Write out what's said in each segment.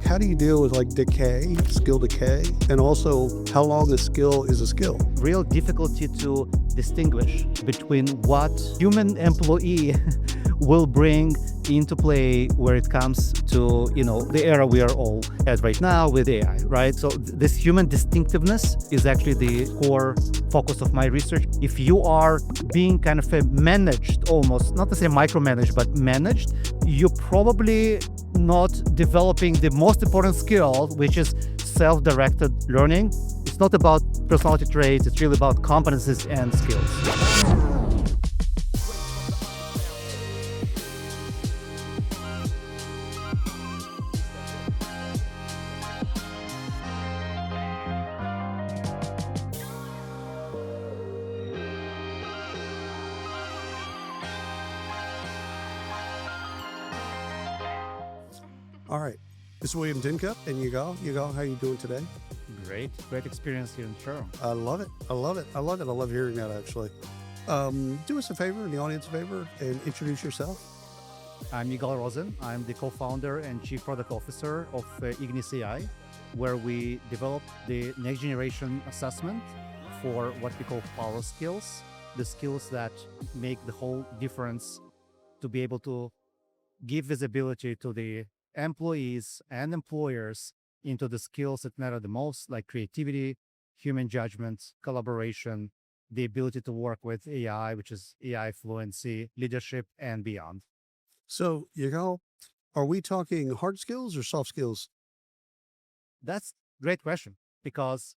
how do you deal with like decay, skill decay, and also how long a skill is a skill? Real difficulty to distinguish between what human employee will bring into play where it comes to, the era we are all at right now with AI, right? So this human distinctiveness is actually the core focus of my research. If you are being kind of managed, almost, not to say micromanaged, but managed, you're probably not developing the most important skill, which is self-directed learning. It's not about personality traits, it's really about competencies and skills. All right. This is William Dincup and Yigal. Yigal, how are you doing today? Great experience here in Toronto. I love it. I love hearing that, actually. Do us a favor, and the audience a favor, and introduce yourself. I'm Yigal Rosen. I'm the co-founder and chief product officer of Ignis AI, where we develop the next generation assessment for what we call power skills, the skills that make the whole difference to be able to give visibility to the employees and employers into the skills that matter the most, like creativity, human judgment, collaboration, the ability to work with AI, which is AI fluency, leadership, and beyond. So, Yigal, are we talking hard skills or soft skills? That's a great question, because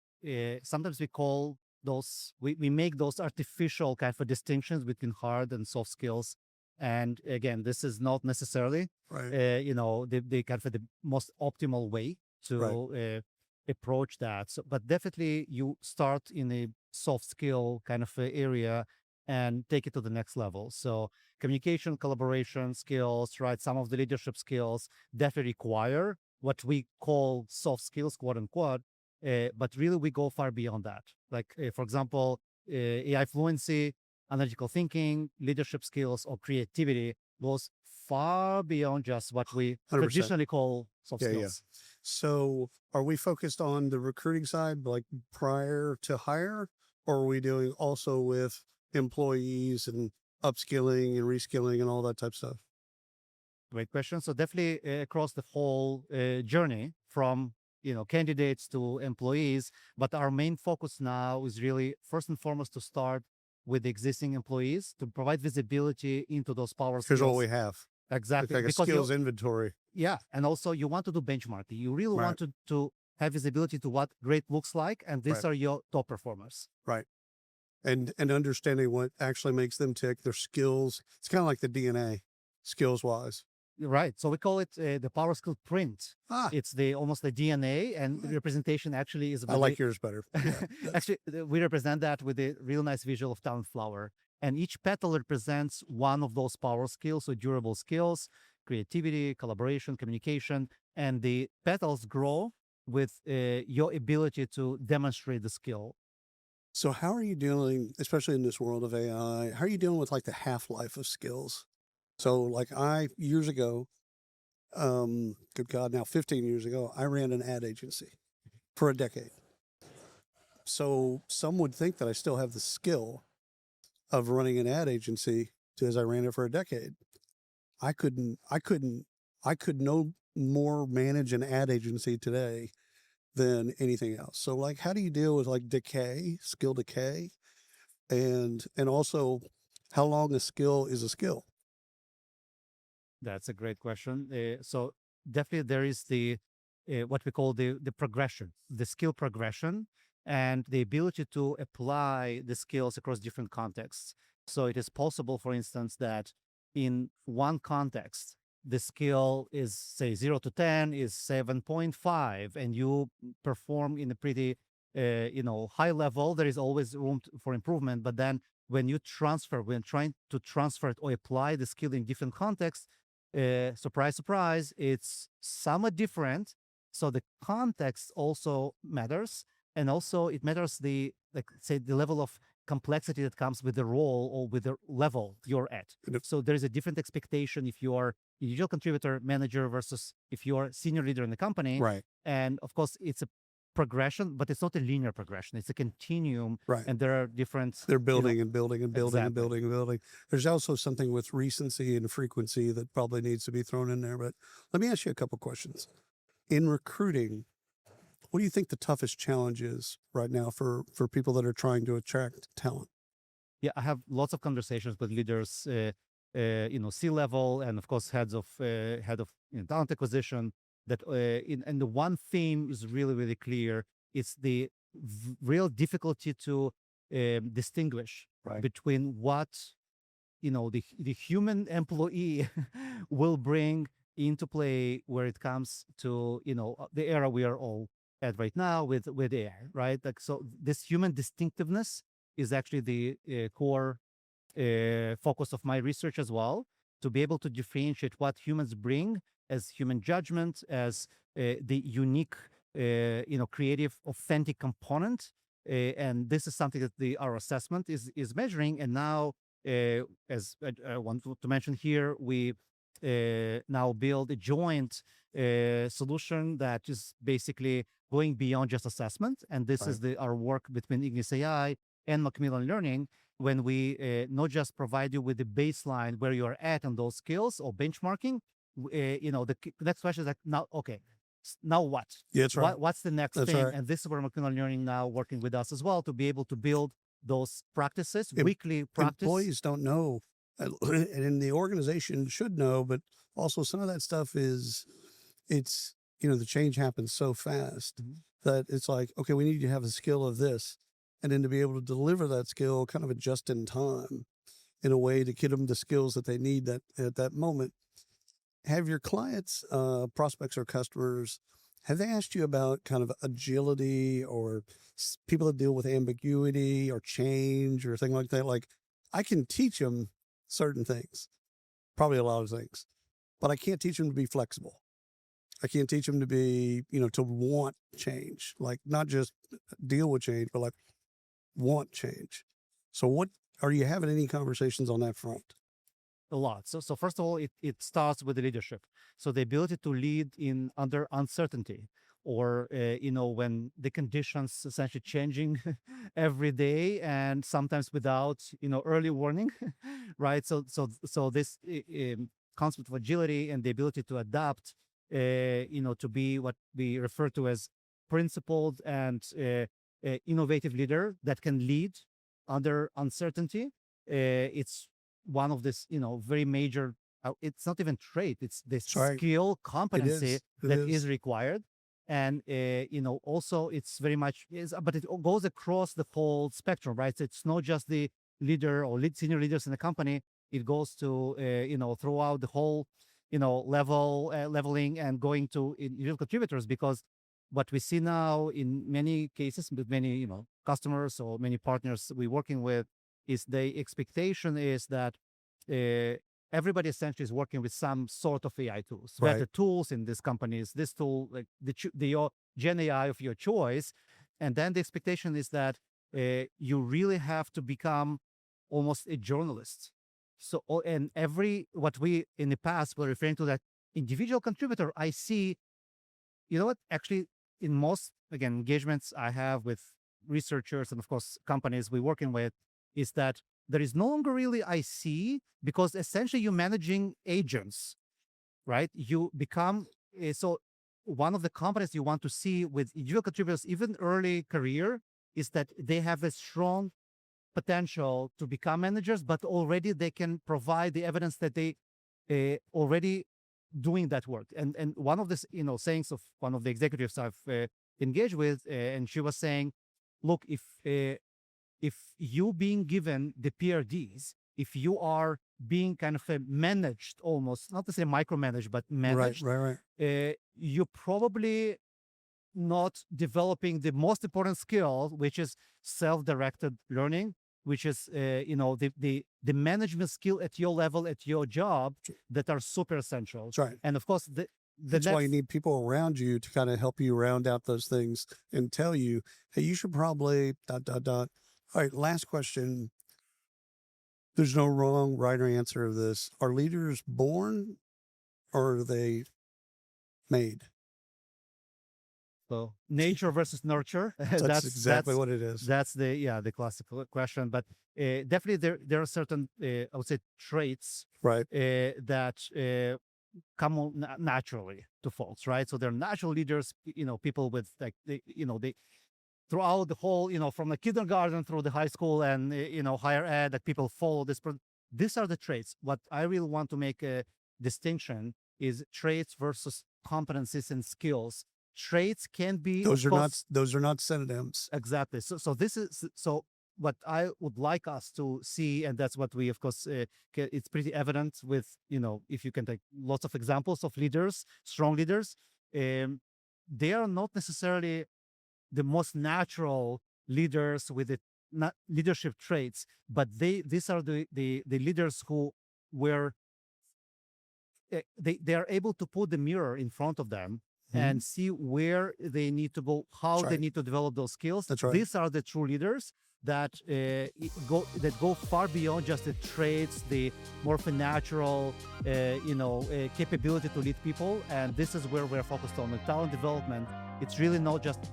sometimes we call those, we make those artificial kind of distinctions between hard and soft skills. And again, this is not necessarily, Right. the kind of the most optimal way to approach that. So, but definitely you start in a soft skill kind of area and take it to the next level. So communication, collaboration skills, right? Some of the leadership skills definitely require what we call soft skills, quote unquote. But really we go far beyond that. Like, for example, AI fluency, analytical thinking, leadership skills, or creativity goes far beyond just what we 100%. traditionally call soft skills. So are we focused on the recruiting side, like prior to hire, or are we doing also with employees and upskilling and reskilling and all that type of stuff? Great question. So definitely across the whole journey from candidates to employees, but our main focus now is really first and foremost to start with the existing employees to provide visibility into those power skills. Here's what we have. Exactly. It's like a skills inventory. Yeah. And also you want to do benchmarking. You really Right. want to have visibility to what great looks like. And these Right. are your top performers. Right. And understanding what actually makes them tick, their skills. It's kind of like the DNA, skills wise. Right. So we call it the power skill print. Ah, It's almost the DNA, and the representation actually is. I like yours better. Yeah, Actually, we represent that with a real nice visual of talent flower. And each petal represents one of those power skills, so durable skills, creativity, collaboration, communication. And the petals grow with your ability to demonstrate the skill. So how are you dealing, especially in this world of AI, how are you dealing with like the half-life of skills? So like years ago, good God, now 15 years ago, I ran an ad agency for a decade. So some would think that I still have the skill of running an ad agency as I ran it for a decade. I could no more manage an ad agency today than anything else. So like, how do you deal with like decay, skill decay, and also how long a skill is a skill? That's a great question. So definitely there is the what we call the progression, the skill progression, and the ability to apply the skills across different contexts. So it is possible, for instance, that in one context, the skill is, say, 0 to 10 is 7.5, and you perform in a pretty, high level. There is always room for improvement. But then when trying to transfer it or apply the skill in different contexts, surprise, surprise, it's somewhat different. So the context also matters. And also it matters the level of complexity that comes with the role or with the level you're at. And if- So there is a different expectation if you are individual contributor manager versus if you're a senior leader in the company. Right. And of course, it's a progression, but it's not a linear progression. It's a continuum, Right. and there are different. They're building and building and building and Exactly. building and building. There's also something with recency and frequency that probably needs to be thrown in there. But let me ask you a couple questions. In recruiting, what do you think the toughest challenge is right now for people that are trying to attract talent? Yeah, I have lots of conversations with leaders, C-level, and of course head of talent acquisition. That and the one theme is really really clear. It's the real difficulty to distinguish Right. between what the human employee will bring into play where it comes to the era we are all at right now with AI, right? Like, so this human distinctiveness is actually the core focus of my research as well, to be able to differentiate what humans bring as human judgment, as the unique, creative, authentic component. And this is something that our assessment is measuring. And now, as I want to mention here, we now build a joint solution that is basically going beyond just assessment. And this is our work between Ignis AI and Macmillan Learning, when we not just provide you with the baseline where you're at on those skills or benchmarking. The next question is like, now, okay, now what? Yeah, that's right. What's the next That's thing? right. And this is where Macmillan Learning now working with us as well to be able to build those practices, weekly practice. Employees don't know, and in the organization should know, but also some of that stuff it's the change happens so fast that it's like, okay, we need to have a skill of this, and then to be able to deliver that skill kind of a just in time in a way to get them the skills that they need that at that moment. Have your clients, prospects or customers, have they asked you about kind of agility or people that deal with ambiguity or change or thing like that? Like, I can teach them certain things, probably a lot of things, but I can't teach them to be flexible. I can't teach them to be, to want change, like not just deal with change, but like want change. So what are you having any conversations on that front? A lot. So first of all, it starts with the leadership. So the ability to lead in under uncertainty, or when the conditions essentially changing every day, and sometimes without early warning, right? So this concept of agility and the ability to adapt, to be what we refer to as principled and innovative leader that can lead under uncertainty. It's one of this, very major. It's not even trait; it's the Right. skill competency It that is. is required. And also it's very much but it goes across the whole spectrum, right? So it's not just the leader or senior leaders in the company. It goes to throughout the whole leveling and going to individual contributors, because what we see now in many cases with many customers or many partners we're working with is the expectation is that everybody essentially is working with some sort of AI tools, Right. better tools in these companies, this tool, like your Gen AI of your choice. And then the expectation is that you really have to become almost a journalist. So, and what we in the past were referring to that individual contributor, I see, actually in most, again, engagements I have with researchers and of course companies we're working with, is that there is no longer really IC, because essentially you're managing agents, right? You become so one of the competencies you want to see with individual contributors, even early career, is that they have a strong potential to become managers, but already they can provide the evidence that they already doing that work. And one of the sayings of one of the executives I've engaged with, and she was saying, look, if you being given the PRDs, if you are being kind of managed, almost not to say micromanaged, but managed, Right. you're probably not developing the most important skill, which is self-directed learning, which is the management skill at your level, at your job, that are super essential. That's right. And of course, That's why you need people around you to kind of help you round out those things and tell you, hey, you should probably ... All right, last question. There's no wrong, right, or answer of this. Are leaders born or are they made? So nature versus nurture. That's exactly what it is. That's the classic question. But definitely there are certain I would say traits Right. that come on naturally to folks, right? So they're natural leaders. People with like they throughout the whole from the kindergarten through the high school and higher ed, that people follow this. These are the traits. What I really want to make a distinction is traits versus competencies and skills. Traits can be, Those of are not course, those are not synonyms. exactly. So this is so what I would like us to see, and that's what we, of course, it's pretty evident with if you can take lots of examples of leaders, strong leaders, they are not necessarily the most natural leaders with the leadership traits, but these are the leaders who were they are able to put the mirror in front of them and see where they need to go, how That's they right. need to develop those skills. That's right. These are the true leaders that go far beyond just the traits, the more of a natural, capability to lead people. And this is where we're focused on the talent development. It's really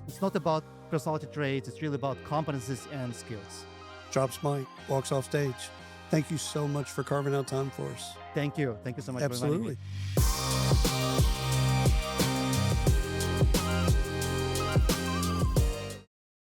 it's not about personality traits. It's really about competencies and skills. Drops mic, walks off stage. Thank you so much for carving out time for us. Thank you. Thank you so much for inviting me. Absolutely.